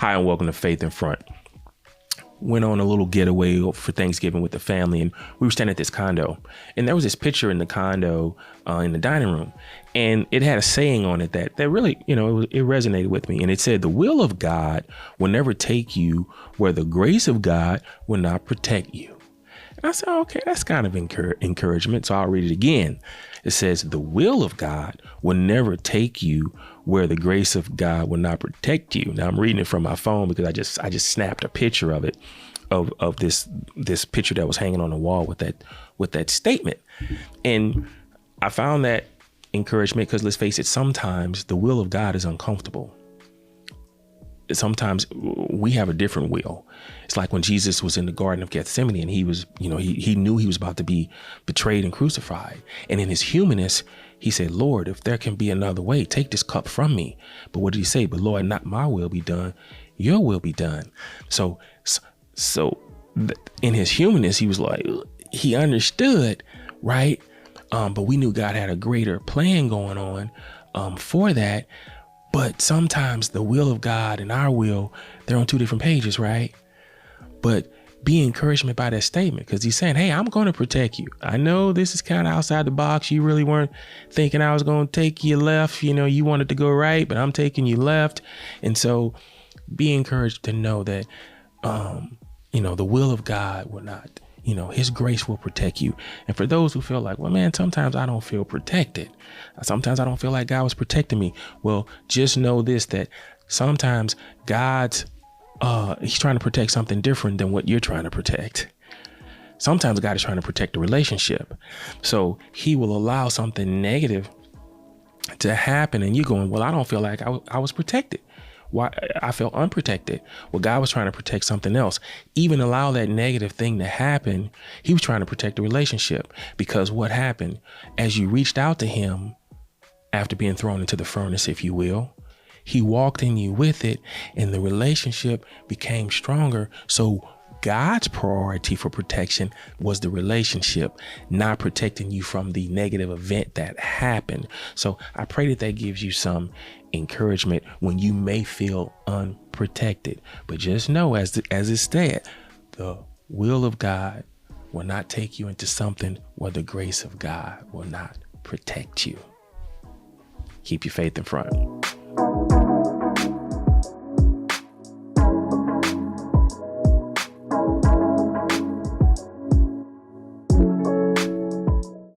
Hi, and welcome to Faith in Front. Went on a little getaway for Thanksgiving with the family, and we were staying at this condo, and there was this picture in the condo in the dining room, and it had a saying on it that really, it resonated with me. And it said, the will of God will never take you where the grace of God will not protect you. And I said, okay, that's kind of encouragement. So I'll read it again. It says, the will of God will never take you where the grace of God will not protect you. Now I'm reading it from my phone because I just snapped a picture of it, of this picture that was hanging on the wall with that statement. And I found that encouragement because, let's face it, sometimes the will of God is uncomfortable. Sometimes we have a different will. It's like when Jesus was in the Garden of Gethsemane and he was, he knew he was about to be betrayed and crucified. And in his humanness, he said, Lord, if there can be another way, take this cup from me. But what did he say? But Lord, not my will be done, your will be done. So in his humanness, he was like, he understood, right? But we knew God had a greater plan going on for that. But sometimes the will of God and our will, they're on two different pages, right? But be encouragement by that statement, because he's saying, hey, I'm going to protect you. I know this is kind of outside the box. You really weren't thinking I was going to take you left. You wanted to go right, but I'm taking you left. And so be encouraged to know that, the will of God will not, his grace will protect you. And for those who feel like, well, man, sometimes I don't feel protected. Sometimes I don't feel like God was protecting me. Well, just know this, that sometimes God's, he's trying to protect something different than what you're trying to protect. Sometimes God is trying to protect a relationship. So he will allow something negative to happen. And you're going, well, I don't feel like I was protected. Why? I felt unprotected. Well, God was trying to protect something else. Even allow that negative thing to happen. He was trying to protect the relationship, because what happened as you reached out to him after being thrown into the furnace, if you will, he walked in you with it, and the relationship became stronger. So God's priority for protection was the relationship, not protecting you from the negative event that happened. So I pray that gives you some encouragement when you may feel unprotected. But just know, as it said, the will of God will not take you into something where the grace of God will not protect you. Keep your faith in front.